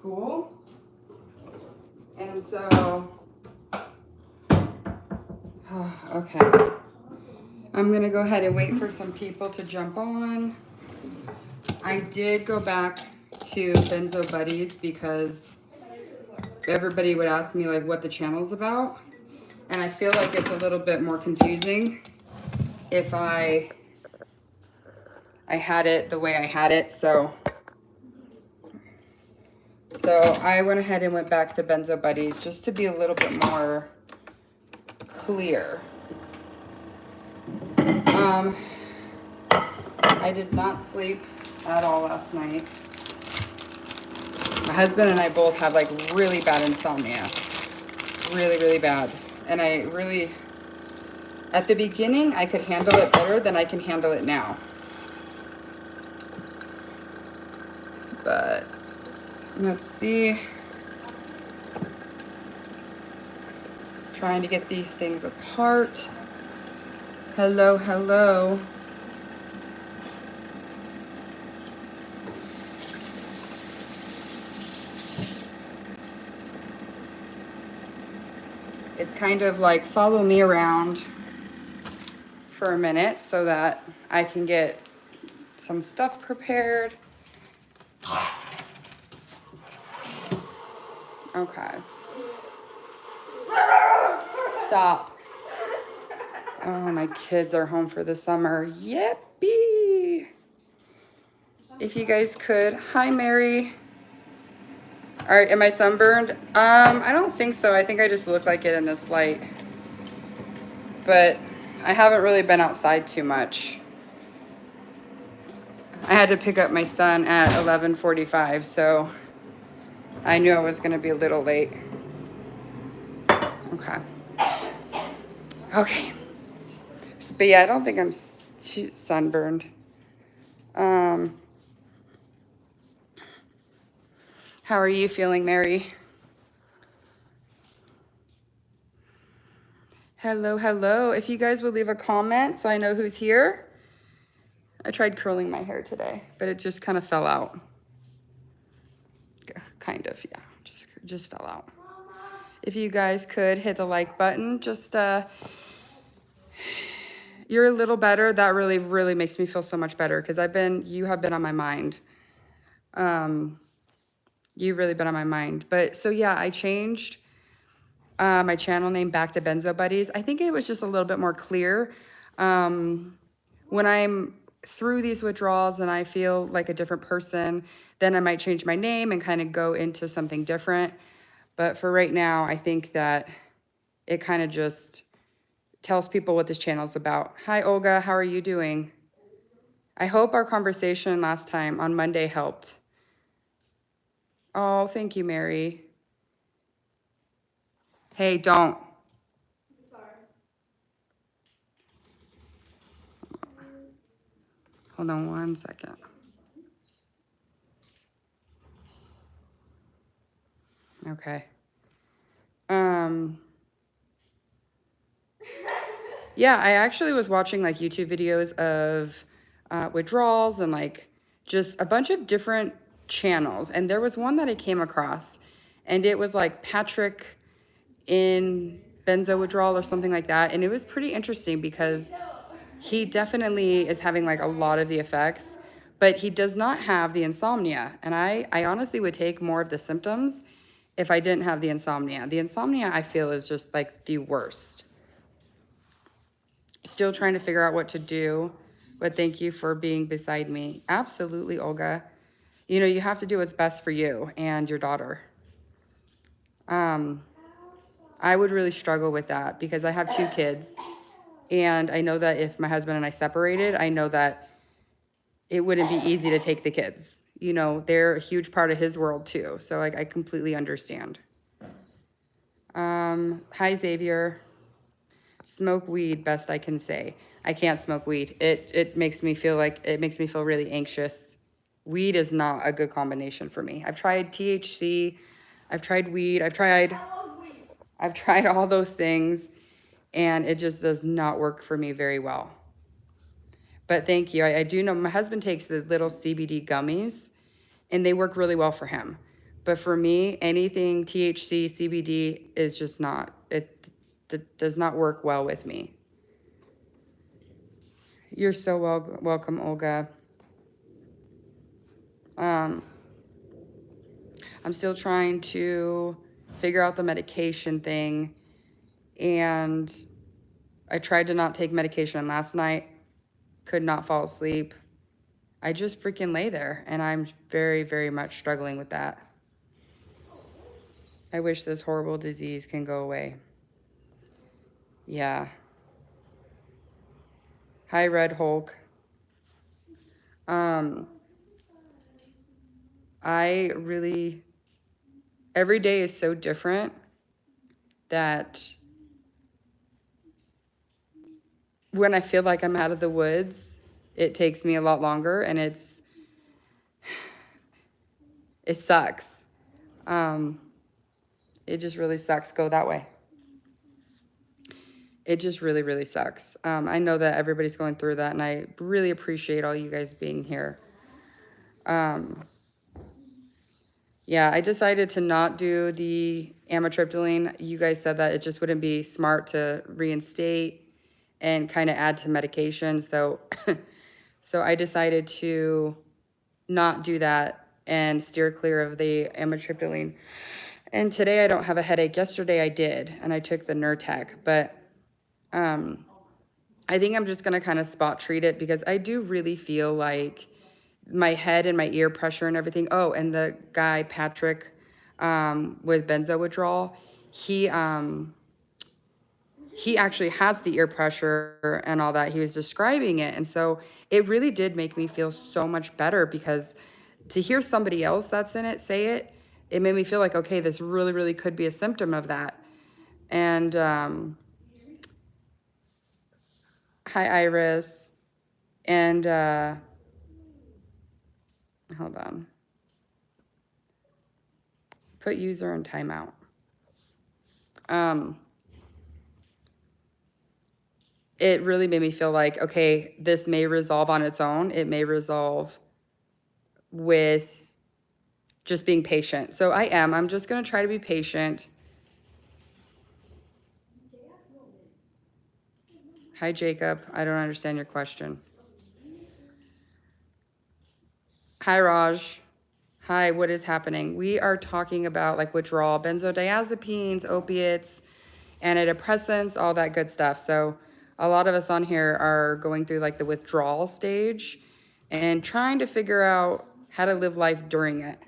school. And so, okay. I'm going to go ahead and wait for some people to jump on. I did go back to Benzo Buddies because everybody would ask me like what the channel's about. And I feel like it's a little bit more confusing if I had it the way I had it. So I went ahead and went back to Benzo Buddies just to be a little bit more clear. I did not sleep at all last night. My husband and I both had like really bad insomnia. Really, really bad. And I really, at the beginning, I could handle it better than I can handle it now. But let's see. Trying to get these things apart. Hello, hello. It's kind of like follow me around for a minute so that I can get some stuff prepared. Okay. Stop. Oh, my kids are home for the summer. Yippee. If you guys could. Hi, Mary. All right, am I sunburned? I don't think so. I think I just look like it in this light. But I haven't really been outside too much. I had to pick up my son at 11:45, so I knew I was going to be a little late. Okay. Okay. But yeah, I don't think I'm sunburned. How are you feeling, Mary? Hello, hello. If you guys would leave a comment so I know who's here. I tried curling my hair today, but it just kind of fell out. Kind of, yeah. Just fell out. If you guys could hit the like button, just you're a little better. That really, really makes me feel so much better because you have been on my mind. You've really been on my mind. But so yeah, I changed my channel name back to Benzo Buddies. I think it was just a little bit more clear. When I'm through these withdrawals and I feel like a different person, then I might change my name and kind of go into something different. But for right now, I think that it kind of just tells people what this channel is about. Hi, Olga. How are you doing? I hope our conversation last time on Monday helped. Oh, thank you, Mary. Hey, don't. Sorry. Hold on one second. Okay. Yeah, I actually was watching like YouTube videos of withdrawals and like just a bunch of different channels. And there was one that I came across and it was like Patrick in Benzo Withdrawal or something like that. And it was pretty interesting because he definitely is having like a lot of the effects, but he does not have the insomnia. And I honestly would take more of the symptoms if I didn't have the insomnia. The insomnia I feel is just like the worst. Still trying to figure out what to do, but thank you for being beside me. Absolutely, Olga. You know, you have to do what's best for you and your daughter. I would really struggle with that because I have 2 kids. And I know that if my husband and I separated, I know that it wouldn't be easy to take the kids. You know, they're a huge part of his world too. So like, I completely understand. Hi, Xavier. Smoke weed, best I can say. I can't smoke weed. It makes me feel really anxious. Weed is not a good combination for me. I've tried THC, I've tried weed, I've tried all those things, and it just does not work for me very well. But thank you. I do know my husband takes the little CBD gummies, and they work really well for him. But for me, anything THC, CBD is just not, it does not work well with me. You're so welcome, Olga. I'm still trying to figure out the medication thing, and I tried to not take medication last night, could not fall asleep. I just freaking lay there, and I'm very, very much struggling with that. I wish this horrible disease can go away. Yeah. Hi, Red Hulk. I really, every day is so different that when I feel like I'm out of the woods, it takes me a lot longer, and it sucks. It just really sucks. Go that way. It just really, really sucks. I know that everybody's going through that, and I really appreciate all you guys being here. Yeah, I decided to not do the amitriptyline. You guys said that it just wouldn't be smart to reinstate and kind of add to medication. So, so I decided to not do that and steer clear of the amitriptyline. And today I don't have a headache. Yesterday I did, and I took the Nurtec. But I think I'm just going to kind of spot treat it, because I do really feel like my head and my ear pressure and everything. Oh, and the guy, Patrick, with Benzo Withdrawal, he actually has the ear pressure and all that. He was describing it. And so it really did make me feel so much better, because to hear somebody else that's in it say it, it made me feel like, okay, this really, really could be a symptom of that. And hi, Iris. And hold on. Put user in timeout. It really made me feel like, okay, this may resolve on its own. It may resolve with just being patient. So I'm just going to try to be patient. Hi, Jacob. I don't understand your question. Hi, Raj. Hi, what is happening? We are talking about like withdrawal, benzodiazepines, opiates, antidepressants, all that good stuff. So a lot of us on here are going through like the withdrawal stage and trying to figure out how to live life during it.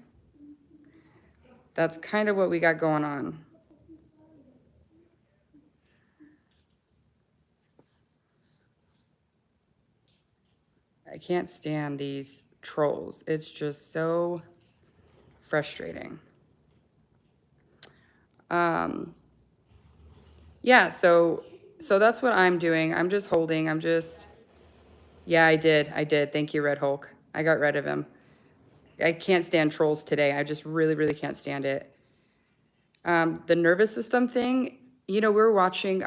That's kind of what we got going on. I can't stand these trolls. It's just so frustrating. Yeah, so that's what I'm doing. I'm just holding. Yeah, I did. Thank you, Red Hulk. I got rid of him. I can't stand trolls today. I just really, really can't stand it. The nervous system thing, we were watching,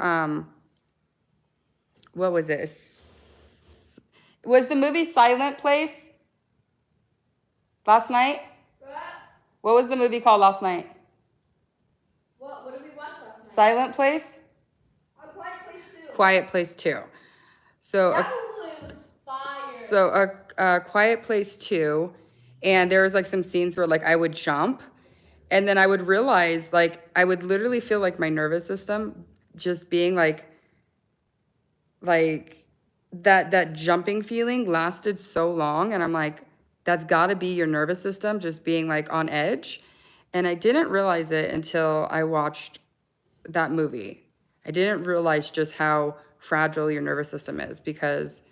what was it? Was the movie Silent Place last night? What was the movie called last night? What did we watch last night? Silent Place? Quiet Place 2. Quiet Place 2. So, that movie was fire. So Quiet Place 2, and there was like some scenes where like I would jump, and then I would realize like I would literally feel like my nervous system just being like that jumping feeling lasted so long, and I'm like, that's got to be your nervous system just being like on edge. And I didn't realize it until I watched that movie. I didn't realize just how fragile your nervous system is, because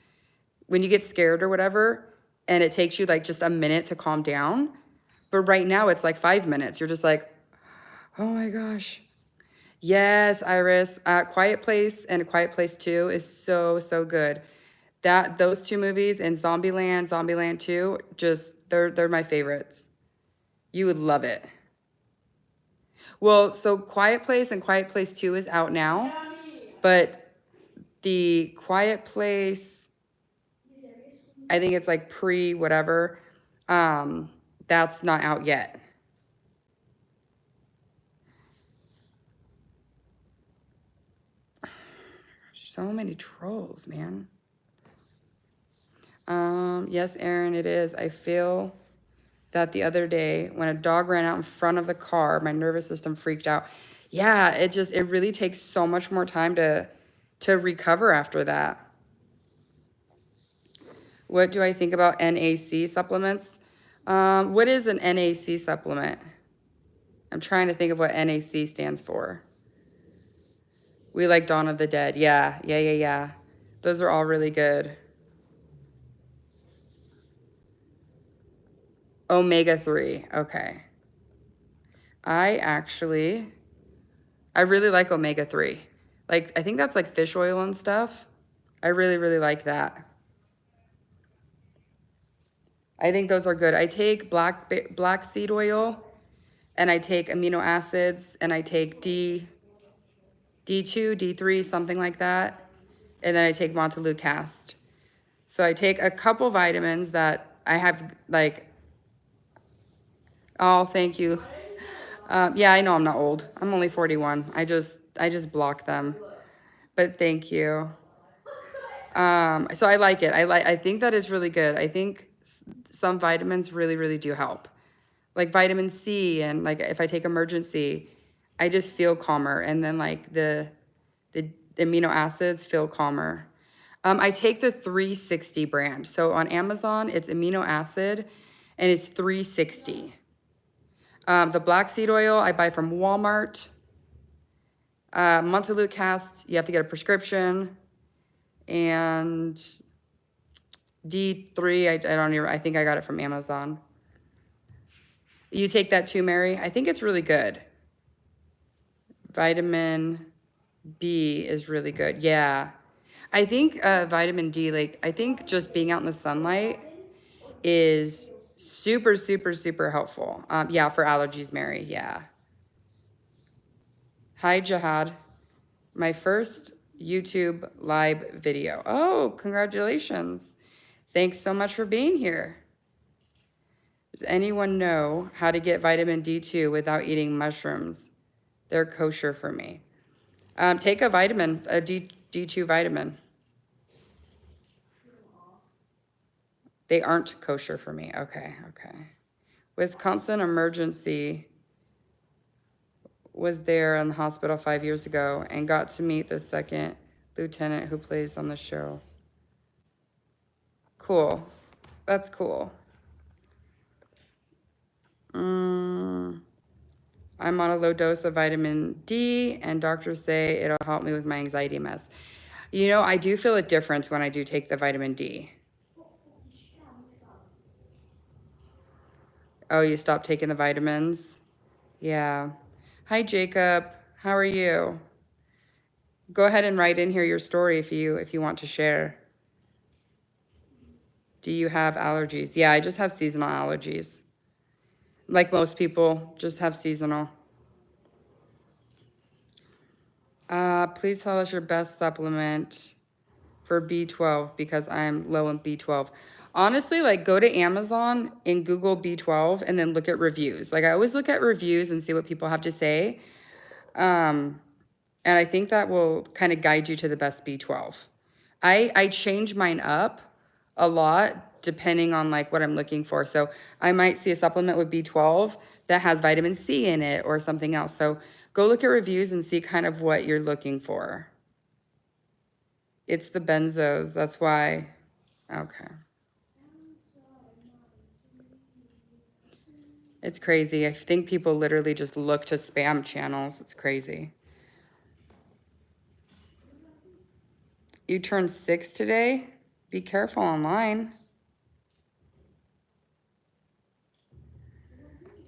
when you get scared or whatever, and it takes you like just a minute to calm down, but right now it's like 5 minutes. You're just like, oh my gosh. Yes, Iris. Quiet Place and Quiet Place 2 is so, so good. Those two movies and Zombieland 2, just they're my favorites. You would love it. Well, so Quiet Place and Quiet Place 2 is out now, but the Quiet Place, I think it's like pre whatever, that's not out yet. So many trolls, man. Yes, Aaron, it is. I feel that the other day when a dog ran out in front of the car, my nervous system freaked out. Yeah, it really takes so much more time to recover after that. What do I think about NAC supplements? What is an NAC supplement? I'm trying to think of what NAC stands for. We like Dawn of the Dead. Yeah. Those are all really good. Omega-3. Okay. I really like omega-3. Like, I think that's like fish oil and stuff. I really, really like that. I think those are good. I take black seed oil, and I take amino acids, and I take D2, D3, something like that. And then I take Montelukast. So I take a couple vitamins that I have, like, oh, thank you. Yeah, I know I'm not old. I'm only 41. I just block them. But thank you. So I like it. I think that is really good. I think some vitamins really, really do help. Like vitamin C, and like if I take Emergency, I just feel calmer. And then like the amino acids feel calmer. I take the 360 brand. So on Amazon, it's amino acid, and it's 360. The black seed oil I buy from Walmart. Montelukast, you have to get a prescription. And D3, I think I got it from Amazon. You take that too, Mary? I think it's really good. Vitamin B is really good. Yeah. I think vitamin D, like, I think just being out in the sunlight is super, super, super helpful. Yeah, for allergies, Mary. Yeah. Hi, Jihad. My first YouTube live video. Oh, congratulations. Thanks so much for being here. Does anyone know how to get vitamin D2 without eating mushrooms? They're kosher for me. Take a vitamin, a D2 vitamin. They aren't kosher for me. Okay. Wisconsin Emergency was there in the hospital 5 years ago and got to meet the second lieutenant who plays on the show. Cool. That's cool. I'm on a low dose of vitamin D, and doctors say it'll help me with my anxiety mess. You know, I do feel a difference when I do take the vitamin D. Oh, you stopped taking the vitamins? Yeah. Hi, Jacob. How are you? Go ahead and write in here your story if you want to share. Do you have allergies? Yeah, I just have seasonal allergies. Like most people, just have seasonal. Please tell us your best supplement for B12 because I'm low in B12. Honestly, like go to Amazon and Google B12 and then look at reviews. Like I always look at reviews and see what people have to say. And I think that will kind of guide you to the best B12. I change mine up a lot depending on like what I'm looking for. So I might see a supplement with B12 that has vitamin C in it or something else. So go look at reviews and see kind of what you're looking for. It's the benzos. That's why. Okay. It's crazy. I think people literally just look to spam channels. It's crazy. You turned 6 today? Be careful online.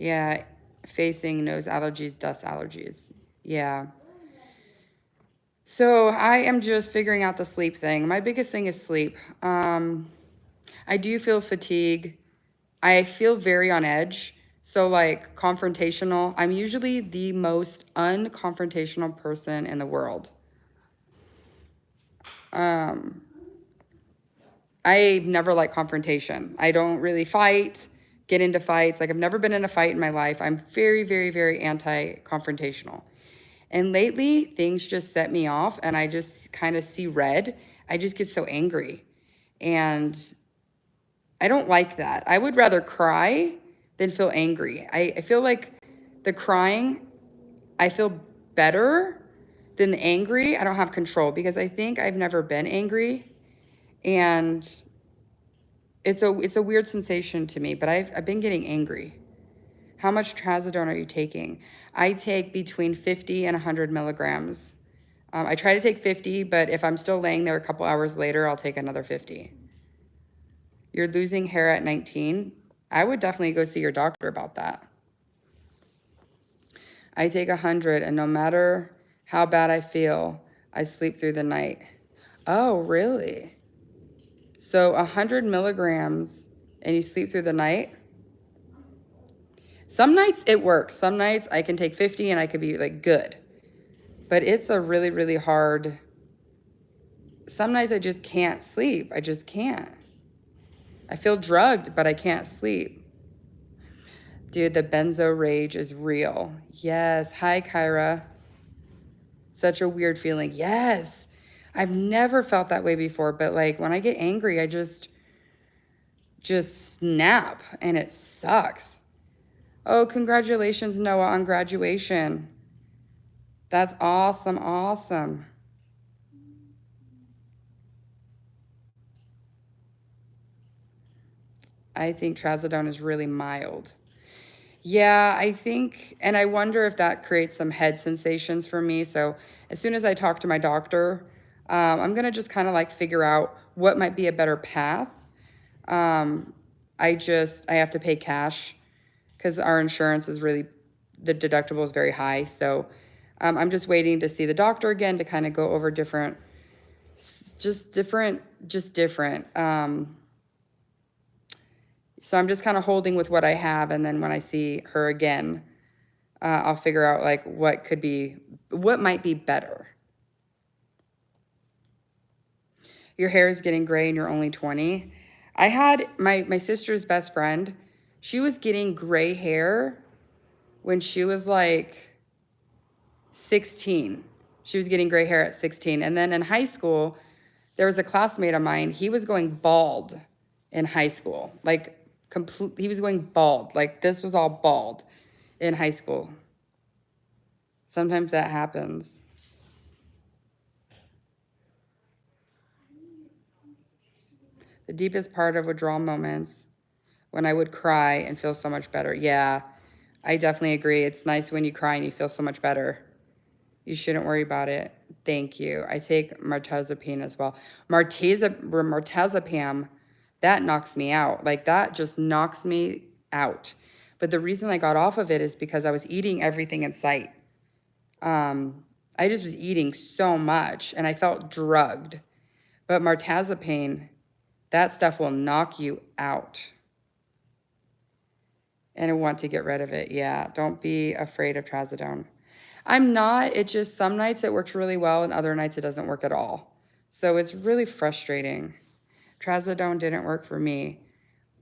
Yeah, facing nose allergies, dust allergies. Yeah. So I am just figuring out the sleep thing. My biggest thing is sleep. I do feel fatigue. I feel very on edge. So like confrontational. I'm usually the most unconfrontational person in the world. I never like confrontation. I don't really fight, get into fights. Like I've never been in a fight in my life. I'm very, very, very anti-confrontational. And lately, things just set me off and I just kind of see red. I just get so angry. And I don't like that. I would rather cry than feel angry. I feel like the crying, I feel better than the angry. I don't have control because I think I've never been angry. And it's a weird sensation to me, but I've been getting angry. How much trazodone are you taking? I take between 50 and 100 milligrams. I try to take 50, but if I'm still laying there a couple hours later, I'll take another 50. You're losing hair at 19. I would definitely go see your doctor about that. I take 100, and no matter how bad I feel, I sleep through the night. Oh, really? So 100 milligrams, and you sleep through the night? Some nights it works. Some nights I can take 50 and I could be like good. But it's a really, really hard. Some nights I just can't sleep. I just can't. I feel drugged, but I can't sleep. Dude, the benzo rage is real. Yes. Hi, Kyra. Such a weird feeling. Yes. I've never felt that way before, but like when I get angry, I just snap and it sucks. Oh, congratulations, Noah, on graduation. That's awesome, awesome. I think trazodone is really mild. Yeah, I think, and I wonder if that creates some head sensations for me. So as soon as I talk to my doctor, I'm going to just kind of like figure out what might be a better path. I have to pay cash because our insurance is really, the deductible is very high. So I'm just waiting to see the doctor again to kind of go over different. So I'm just kind of holding with what I have, and then when I see her again, I'll figure out like what might be better. Your hair is getting gray and you're only 20. I had my sister's best friend. She was getting gray hair when she was like 16. She was getting gray hair at 16. And then in high school, there was a classmate of mine. He was going bald in high school. Like he was going bald. Like this was all bald in high school. Sometimes that happens. The deepest part of withdrawal moments when I would cry and feel so much better. Yeah, I definitely agree. It's nice when you cry and you feel so much better. You shouldn't worry about it. Thank you. I take martezapine as well. Martezapam, that knocks me out. Like that just knocks me out. But the reason I got off of it is because I was eating everything in sight. I just was eating so much and I felt drugged. But martezapine, that stuff will knock you out. And I want to get rid of it. Yeah, don't be afraid of trazodone. I'm not. It just, some nights it works really well and other nights it doesn't work at all. So it's really frustrating. Trazodone didn't work for me,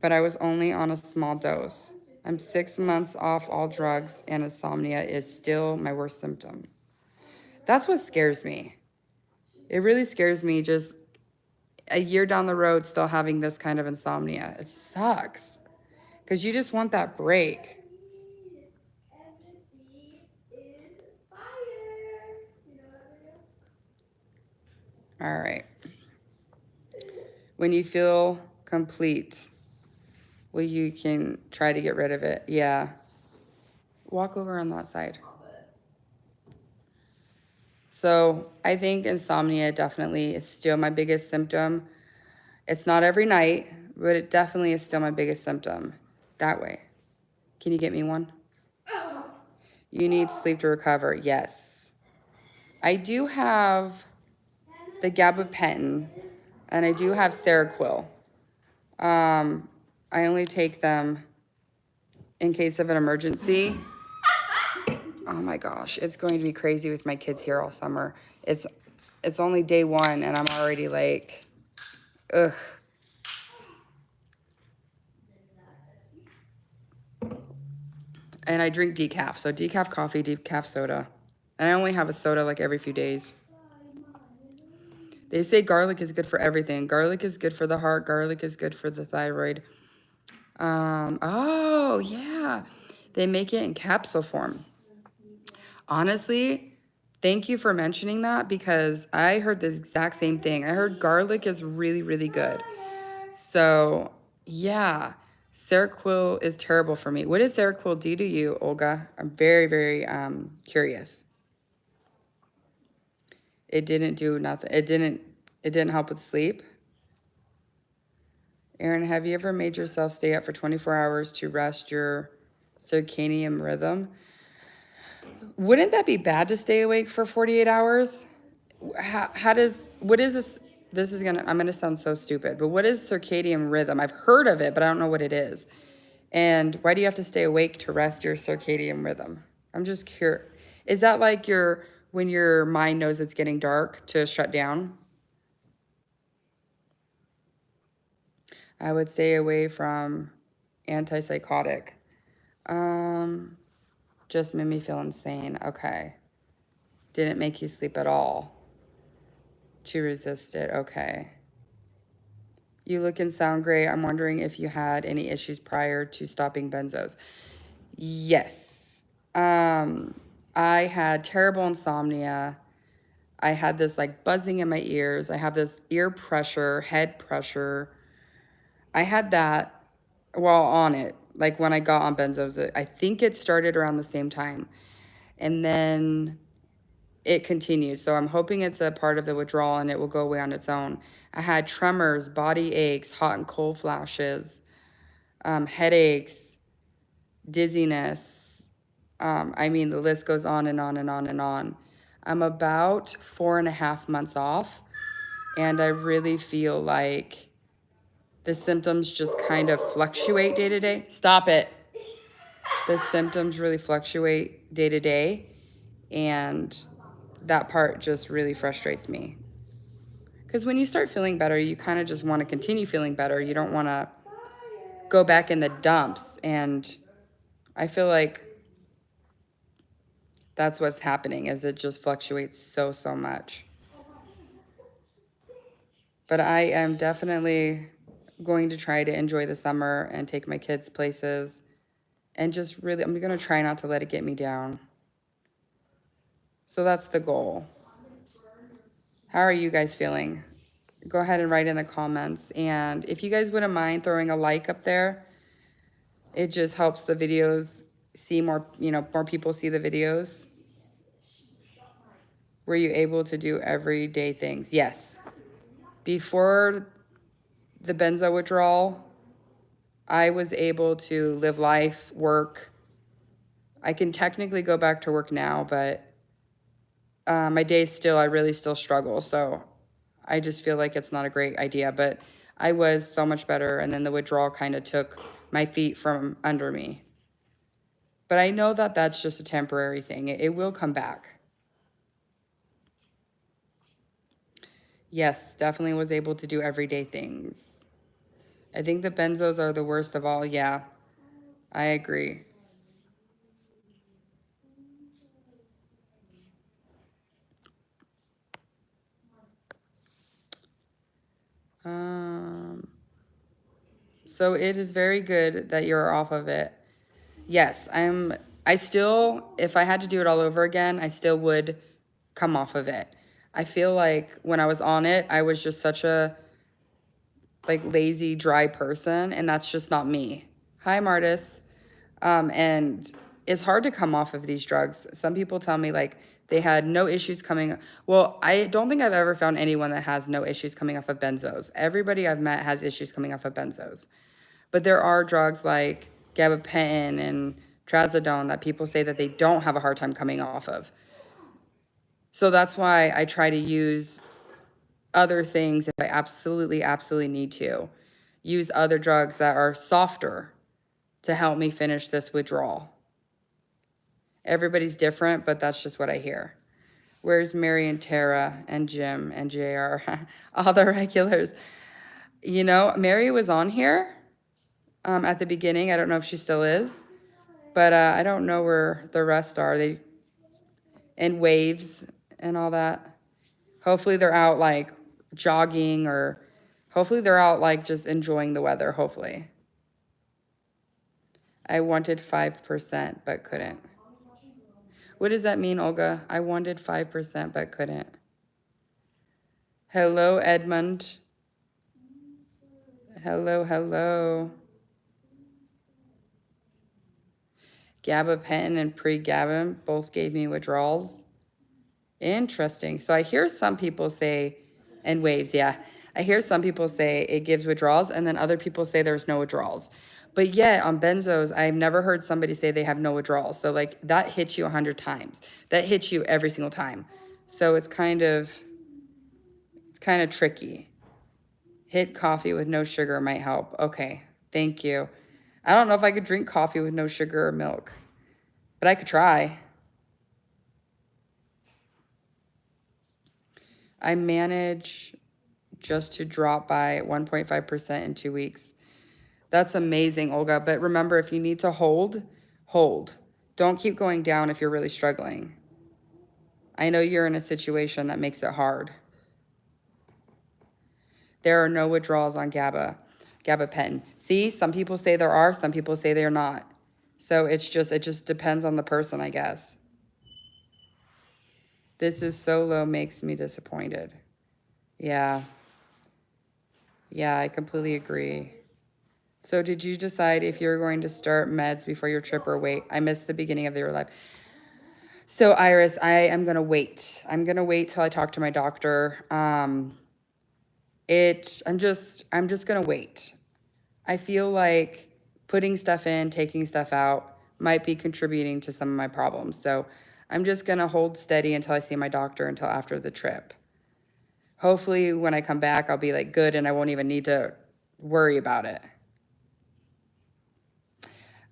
but I was only on a small dose. I'm 6 months off all drugs and insomnia is still my worst symptom. That's what scares me. It really scares me just a year down the road still having this kind of insomnia. It sucks because you just want that break. All right. When you feel complete, well, you can try to get rid of it. Yeah. Walk over on that side. So I think insomnia definitely is still my biggest symptom. It's not every night, but it definitely is still my biggest symptom. That way. Can you get me one? You need sleep to recover. Yes. I do have the gabapentin, and I do have Seroquel. I only take them in case of an emergency. Oh my gosh, it's going to be crazy with my kids here all summer. It's only day one, and I'm already like, ugh. And I drink decaf, so decaf coffee, decaf soda. And I only have a soda like every few days. They say garlic is good for everything. Garlic is good for the heart. Garlic is good for the thyroid. Oh, yeah. They make it in capsule form. Honestly, thank you for mentioning that because I heard the exact same thing. I heard garlic is really, really good. So, yeah, Seroquel is terrible for me. What does Seroquel do to you, Olga? I'm very, very curious. It didn't do nothing. It didn't help with sleep. Erin, have you ever made yourself stay up for 24 hours to rest your circadian rhythm? Wouldn't that be bad to stay awake for 48 hours? What is this? I'm gonna sound so stupid, but what is circadian rhythm? I've heard of it, but I don't know what it is. And why do you have to stay awake to rest your circadian rhythm? I'm just curious. Is that like when your mind knows it's getting dark to shut down? I would stay away from antipsychotic. Just made me feel insane. Okay. Didn't make you sleep at all. To resist it. Okay. You look and sound great. I'm wondering if you had any issues prior to stopping benzos. Yes. I had terrible insomnia. I had this like buzzing in my ears. I have this ear pressure, head pressure. I had that while on it, like when I got on benzos. I think it started around the same time. And then it continues. So I'm hoping it's a part of the withdrawal and it will go away on its own. I had tremors, body aches, hot and cold flashes, headaches, dizziness. I mean, the list goes on and on and on and on. I'm about 4.5 months off, and I really feel like the symptoms just kind of fluctuate day to day. Stop it. The symptoms really fluctuate day to day, and that part just really frustrates me. Because when you start feeling better, you kind of just want to continue feeling better. You don't want to go back in the dumps. And I feel like that's what's happening, is it just fluctuates so much. But I am definitely going to try to enjoy the summer and take my kids places. And just really, I'm going to try not to let it get me down. So that's the goal. How are you guys feeling? Go ahead and write in the comments. And if you guys wouldn't mind throwing a like up there, it just helps the videos see more, more people see the videos. Were you able to do everyday things? Yes. Before the benzo withdrawal, I was able to live life, work. I can technically go back to work now, but my days I really still struggle. So I just feel like it's not a great idea, but I was so much better. And then the withdrawal kind of took my feet from under me. But I know that that's just a temporary thing. It will come back. Yes, definitely was able to do everyday things. I think the benzos are the worst of all. Yeah, I agree. So it is very good that you're off of it. Yes, I still, if I had to do it all over again, I still would come off of it. I feel like when I was on it, I was just such a like lazy, dry person, and that's just not me. Hi, Martis. And it's hard to come off of these drugs. Some people tell me like they had no issues coming. Well, I don't think I've ever found anyone that has no issues coming off of benzos. Everybody I've met has issues coming off of benzos. But there are drugs like gabapentin and trazodone that people say that they don't have a hard time coming off of. So that's why I try to use other things if I absolutely need to. Use other drugs that are softer to help me finish this withdrawal. Everybody's different, but that's just what I hear. Where's Mary and Tara and Jim and JR? All the regulars. Mary was on here at the beginning. I don't know if she still is, but I don't know where the rest are. and waves and all that. Hopefully they're out like jogging, or hopefully they're out like just enjoying the weather, hopefully. I wanted 5% but couldn't. What does that mean, Olga? I wanted 5% but couldn't. Hello, Edmund. Hello, hello. Gabapentin and pregabalin both gave me withdrawals. Interesting. So I hear some people say, and waves, yeah. I hear some people say it gives withdrawals, and then other people say there's no withdrawals. But yet on benzos, I've never heard somebody say they have no withdrawals. So like that hits you 100 times. That hits you every single time. So it's kind of tricky. Hit coffee with no sugar might help. Okay, thank you. I don't know if I could drink coffee with no sugar or milk, but I could try. I manage just to drop by 1.5% in 2 weeks. That's amazing, Olga. But remember, if you need to hold. Don't keep going down if you're really struggling. I know you're in a situation that makes it hard. There are no withdrawals on gabapentin. See, some people say there are, some people say they're not. So it just depends on the person, I guess. This is so low, makes me disappointed. Yeah. Yeah, I completely agree. So did you decide if you were going to start meds before your trip or wait? I missed the beginning of your life. So Iris, I am going to wait. I'm going to wait till I talk to my doctor. I'm just going to wait. I feel like putting stuff in, taking stuff out might be contributing to some of my problems. So I'm just going to hold steady until I see my doctor until after the trip. Hopefully when I come back, I'll be like good and I won't even need to worry about it.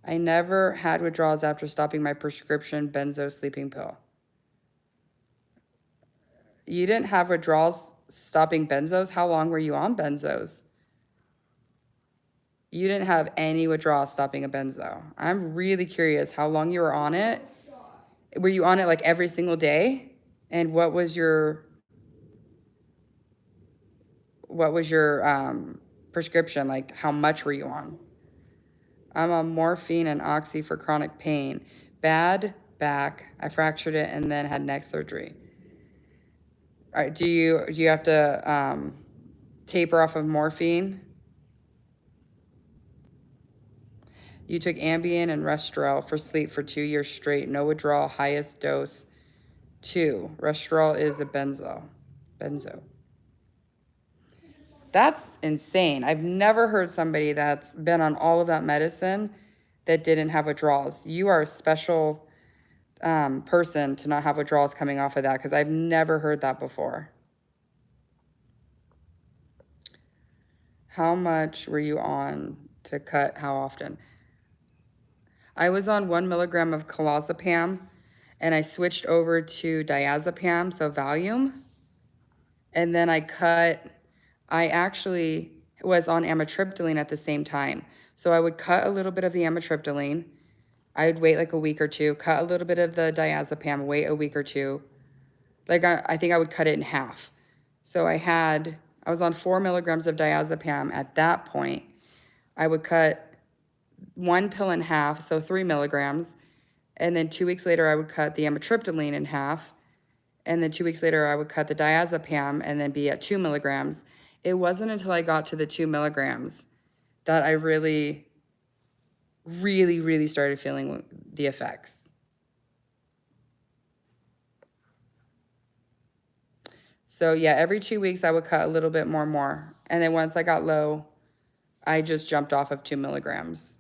I never had withdrawals after stopping my prescription benzo sleeping pill. You didn't have withdrawals stopping benzos? How long were you on benzos? You didn't have any withdrawals stopping a benzo. I'm really curious how long you were on it. Were you on it like every single day? And what was your prescription? Like how much were you on? I'm on morphine and oxy for chronic pain. Bad back. I fractured it and then had neck surgery. All right, do you have to taper off of morphine? You took Ambien and Withdrawal for sleep for 2 years straight. No withdrawal, highest dose 2. Withdrawal is a benzo. That's insane. I've never heard somebody that's been on all of that medicine that didn't have withdrawals. You are a special person to not have withdrawals coming off of that, because I've never heard that before. How much were you on to cut? How often? I was on 1 milligram of clozapam, and I switched over to diazepam, so Valium. And then I actually was on amitriptyline at the same time. So I would cut a little bit of the amitriptyline. I would wait like a week or two, cut a little bit of the diazepam, wait a week or two. Like I think I would cut it in half. So I was on 4 milligrams of diazepam at that point. I would cut 1 pill in half, so 3 milligrams. And then 2 weeks later, I would cut the amitriptyline in half. And then 2 weeks later, I would cut the diazepam and then be at 2 milligrams. It wasn't until I got to the 2 milligrams that I really, really, really started feeling the effects. So yeah, every 2 weeks I would cut a little bit more. And then once I got low, I just jumped off of 2 milligrams.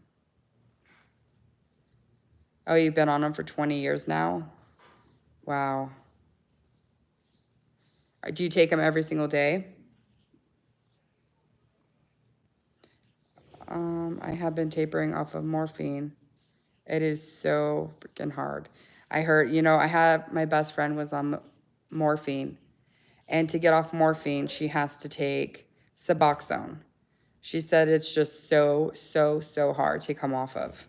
Oh, you've been on them for 20 years now? Wow. Do you take them every single day? I have been tapering off of morphine. It is so freaking hard. I heard, my best friend was on morphine. And to get off morphine, she has to take Suboxone. She said it's just so, so, so hard to come off of.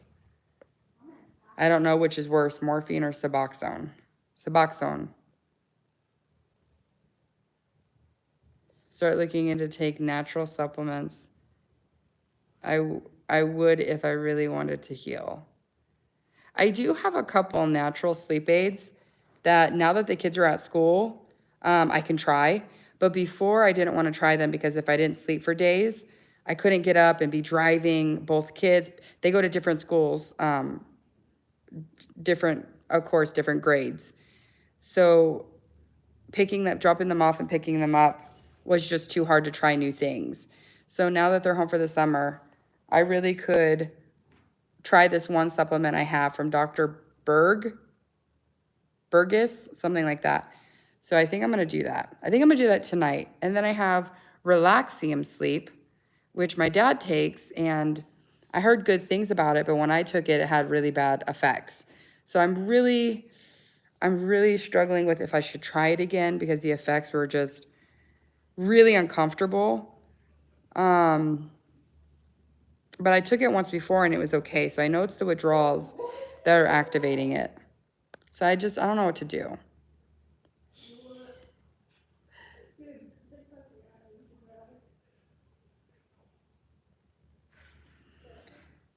I don't know which is worse, morphine or Suboxone. Suboxone. Start looking into take natural supplements. I would if I really wanted to heal. I do have a couple natural sleep aids that now that the kids are at school, I can try. But before, I didn't want to try them because if I didn't sleep for days, I couldn't get up and be driving both kids. They go to different schools, different grades. So dropping them off and picking them up was just too hard to try new things. So now that they're home for the summer, I really could try this one supplement I have from Dr. Burgess, something like that. So I think I'm going to do that. I think I'm going to do that tonight. And then I have Relaxium Sleep, which my dad takes, and I heard good things about it, but when I took it, it had really bad effects. So I'm really struggling with if I should try it again because the effects were just really uncomfortable. But I took it once before and it was okay. So I know it's the withdrawals that are activating it. So I don't know what to do.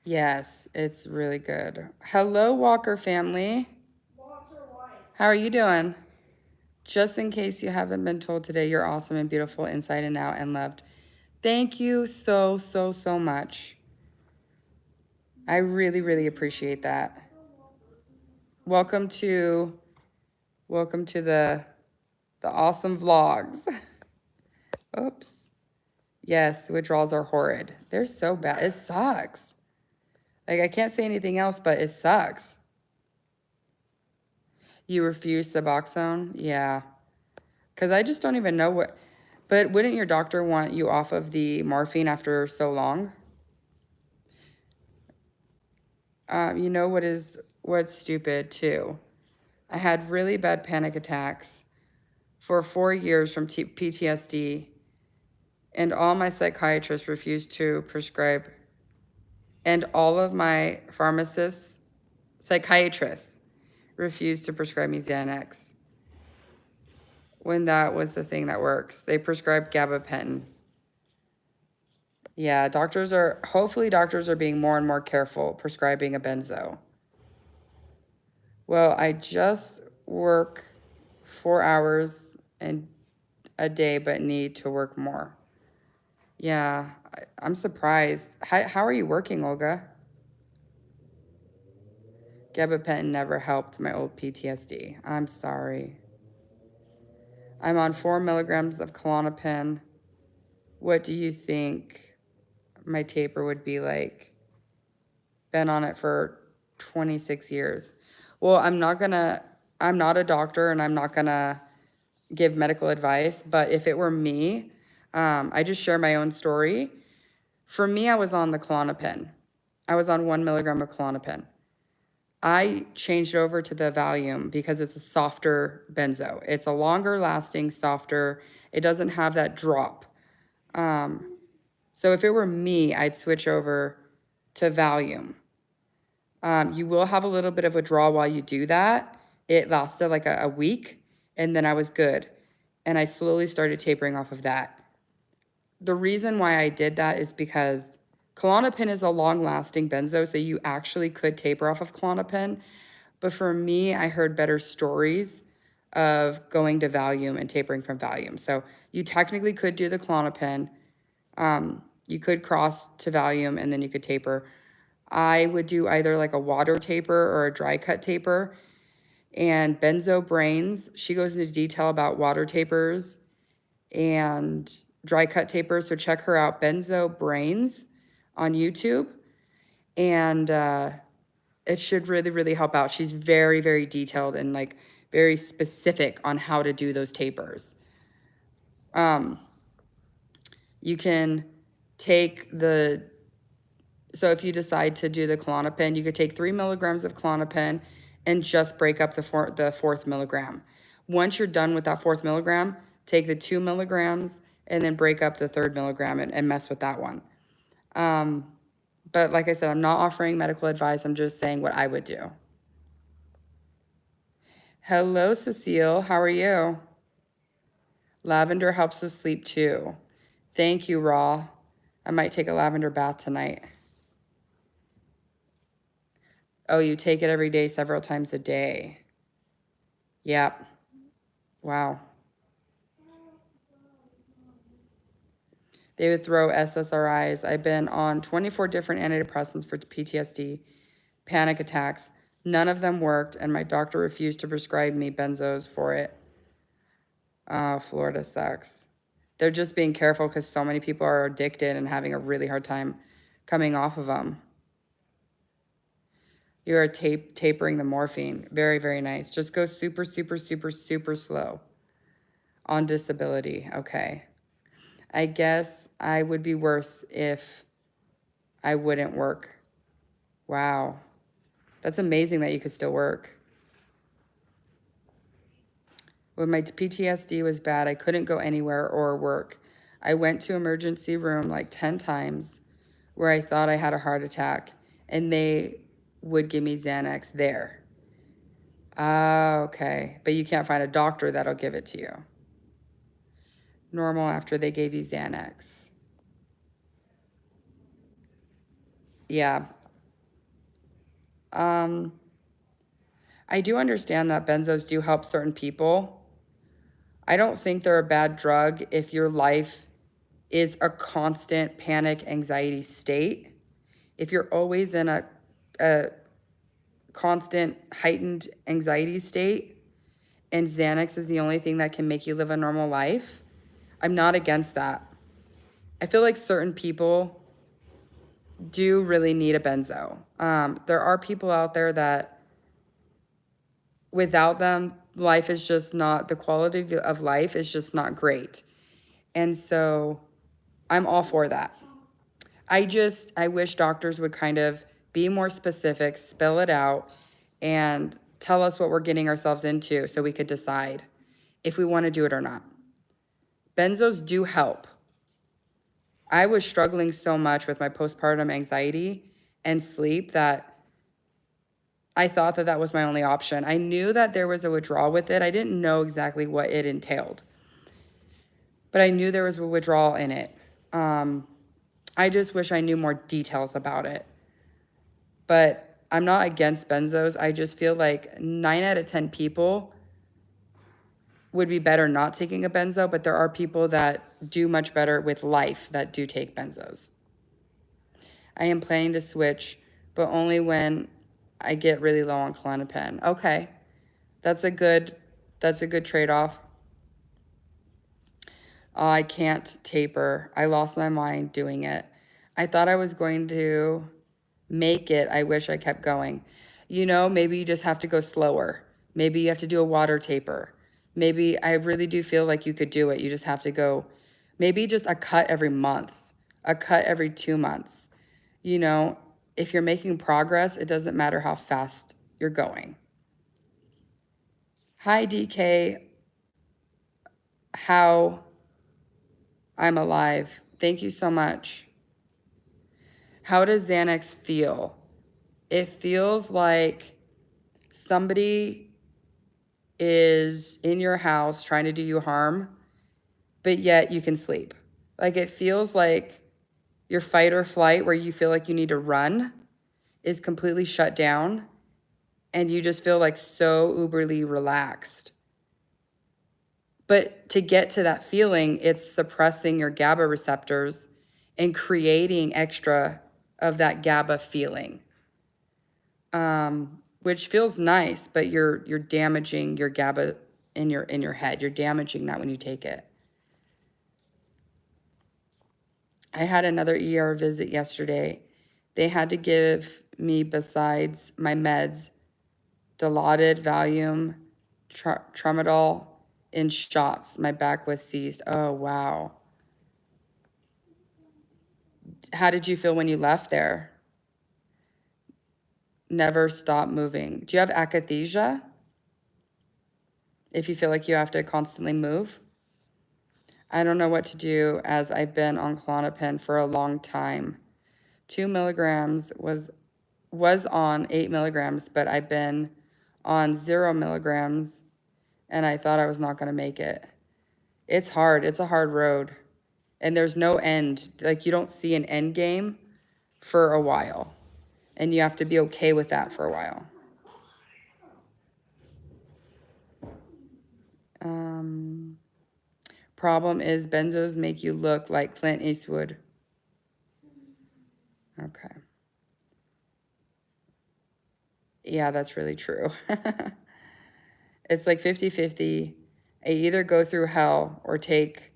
Yes, it's really good. Hello, Walker family. How are you doing? Just in case you haven't been told today, you're awesome and beautiful inside and out and loved. Thank you so, so, so much. I really, really appreciate that. Welcome to the awesome vlogs. Oops. Yes, withdrawals are horrid. They're so bad. It sucks. Like, I can't say anything else, but it sucks. You refuse Suboxone? Yeah. Because I just don't even know what... But wouldn't your doctor want you off of the morphine after so long? You know what's stupid, too? I had really bad panic attacks for 4 years from PTSD, and all my psychiatrists refused to prescribe, and all of my psychiatrists refused to prescribe me Xanax when that was the thing that works. They prescribed gabapentin. Yeah, hopefully doctors are being more and more careful prescribing a benzo. Well, I just work 4 hours a day, but need to work more. Yeah, I'm surprised. How are you working, Olga? Gabapentin never helped my old PTSD. I'm sorry. I'm on 4 milligrams of Klonopin. What do you think my taper would be like? Been on it for 26 years. Well, I'm not a doctor and I'm not gonna give medical advice, but if it were me, I just share my own story. For me, I was on the Klonopin. I was on 1 milligram of Klonopin. I changed over to the Valium because it's a softer benzo. It's a longer lasting, softer. It doesn't have that drop. So if it were me, I'd switch over to Valium. You will have a little bit of withdrawal while you do that. It lasted like a week, and then I was good. And I slowly started tapering off of that. The reason why I did that is because Klonopin is a long-lasting benzo, so you actually could taper off of Klonopin. But for me, I heard better stories of going to Valium and tapering from Valium. So you technically could do the Klonopin. You could cross to Valium, and then you could taper. I would do either like a water taper or a dry cut taper. And Benzo Brains, she goes into detail about water tapers and dry cut tapers. So check her out, Benzo Brains on YouTube. And it should really, really help out. She's very, very detailed and like very specific on how to do those tapers. You can take so if you decide to do the Klonopin, you could take 3 milligrams of Klonopin and just break up the 4th milligram. Once you're done with that 4th milligram, take the 2 milligrams and then break up the 3rd milligram and mess with that one. But like I said, I'm not offering medical advice. I'm just saying what I would do. Hello, Cecile. How are you? Lavender helps with sleep too. Thank you, Raw. I might take a lavender bath tonight. Oh, you take it every day, several times a day. Yep. Wow. They would throw SSRIs. I've been on 24 different antidepressants for PTSD, panic attacks. None of them worked, and my doctor refused to prescribe me benzos for it. Oh, Florida sucks. They're just being careful because so many people are addicted and having a really hard time coming off of them. You are tapering the morphine. Very, very nice. Just go super, super, super, super slow. On disability. Okay. I guess I would be worse if I wouldn't work. Wow. That's amazing that you could still work. When my PTSD was bad, I couldn't go anywhere or work. I went to emergency room like 10 times where I thought I had a heart attack, and they would give me Xanax there. Ah, okay. But you can't find a doctor that'll give it to you. Normal after they gave you Xanax. Yeah. I do understand that benzos do help certain people. I don't think they're a bad drug if your life is a constant panic, anxiety state. If you're always in a constant heightened anxiety state and Xanax is the only thing that can make you live a normal life, I'm not against that. I feel like certain people do really need a benzo. There are people out there that without them, life is just not, the quality of life is just not great. And so I'm all for that. I wish doctors would kind of be more specific, spell it out, and tell us what we're getting ourselves into so we could decide if we want to do it or not. Benzos do help. I was struggling so much with my postpartum anxiety and sleep that I thought that that was my only option. I knew that there was a withdrawal with it. I didn't know exactly what it entailed, but I knew there was a withdrawal in it. I just wish I knew more details about it. But I'm not against benzos. I just feel like 9 out of 10 people would be better not taking a benzo, but there are people that do much better with life that do take benzos. I am planning to switch, but only when I get really low on Klonopin. Okay, that's a good trade-off. I can't taper. I lost my mind doing it. I thought I was going to make it. I wish I kept going. You know, maybe you just have to go slower. Maybe you have to do a water taper. Maybe I really do feel like you could do it. You just have to go, maybe just a cut every month, a cut every 2 months. You know, if you're making progress, it doesn't matter how fast you're going. Hi, DK. How I'm alive. Thank you so much. How does Xanax feel? It feels like somebody is in your house trying to do you harm, but yet you can sleep. Like it feels like your fight or flight where you feel like you need to run is completely shut down and you just feel like so uberly relaxed. But to get to that feeling, it's suppressing your GABA receptors and creating extra of that GABA feeling, which feels nice, but you're damaging your GABA in your head. You're damaging that when you take it. I had another ER visit yesterday. They had to give me, besides my meds, Dilaudid, Valium, Tramadol in shots. My back was seized. Oh, wow. How did you feel when you left there? Never stop moving. Do you have akathisia? If you feel like you have to constantly move? I don't know what to do as I've been on Klonopin for a long time. 2 milligrams was on 8 milligrams, but I've been on 0 milligrams, and I thought I was not going to make it. It's hard. It's a hard road. And there's no end. Like, you don't see an end game for a while. And you have to be okay with that for a while. Problem is benzos make you look like Clint Eastwood. Okay. Yeah, that's really true. It's like 50-50. I either go through hell or take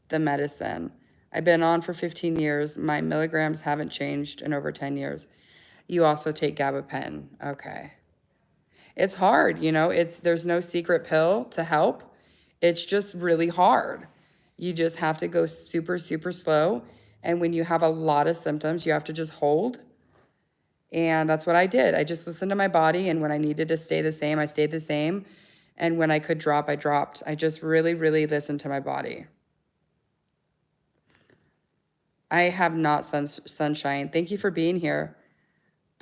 the medicine. I've been on for 15 years. My milligrams haven't changed in over 10 years. You also take gabapentin. Okay. It's hard, you know, there's no secret pill to help. It's just really hard. You just have to go super, super slow. And when you have a lot of symptoms, you have to just hold. And that's what I did. I just listened to my body. And when I needed to stay the same, I stayed the same. And when I could drop, I dropped. I just really, really listened to my body. I have not sunshine. Thank you for being here.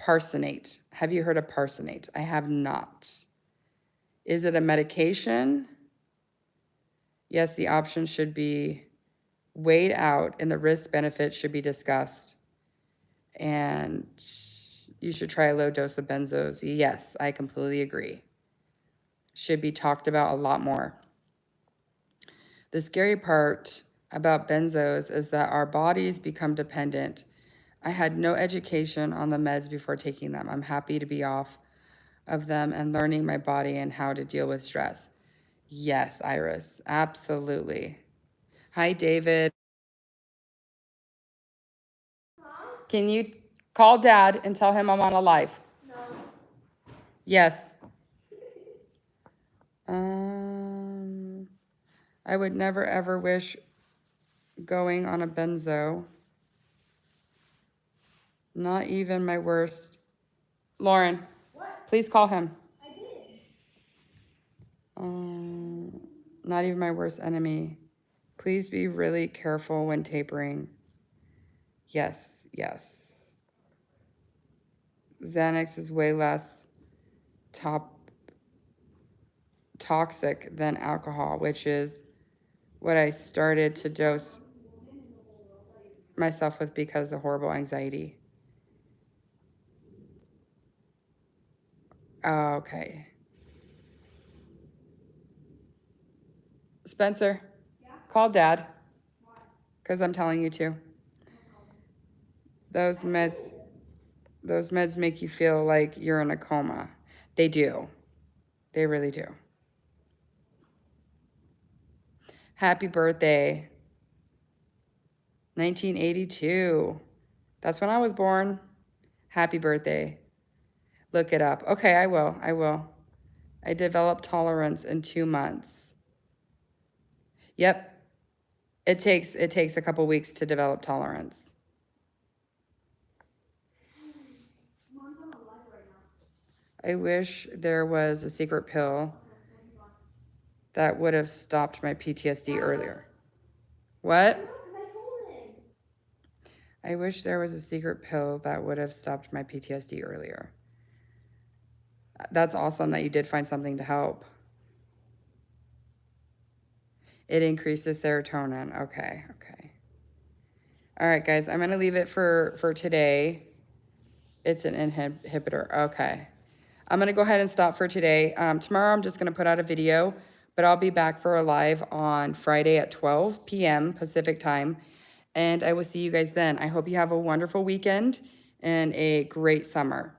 Parsonate. Have you heard of parsonate? I have not. Is it a medication? Yes, the option should be weighed out and the risk benefit should be discussed. And you should try a low dose of benzos. Yes, I completely agree. Should be talked about a lot more. The scary part about benzos is that our bodies become dependent. I had no education on the meds before taking them. I'm happy to be off of them and learning my body and how to deal with stress. Yes, Iris, absolutely. Hi, David. Can you call Dad and tell him I'm on a live? No. Yes. I would never ever wish going on a benzo. Not even my worst. Lauren, What? please call him. I did. Not even my worst enemy. Please be really careful when tapering. Yes, yes. Xanax is way less toxic than alcohol, which is what I started to dose myself with because of horrible anxiety. Okay. Spencer, Yeah? call Dad, Why? because I'm telling you to. Those meds make you feel like you're in a coma. They do. They really do. Happy birthday. 1982. That's when I was born. Happy birthday. Look it up. Okay, I will. I developed tolerance in 2 months. Yep. It takes a couple weeks to develop tolerance. Mom's on a live right now. I wish there was a secret pill that would have stopped my PTSD earlier. What? No, because I told him. I wish there was a secret pill that would have stopped my PTSD earlier. That's awesome that you did find something to help. It increases serotonin. Okay. All right, guys, I'm going to leave it for today. It's an inhibitor. Okay. I'm going to go ahead and stop for today. Tomorrow I'm just going to put out a video, but I'll be back for a live on Friday at 12 p.m. Pacific time, and I will see you guys then. I hope you have a wonderful weekend and a great summer.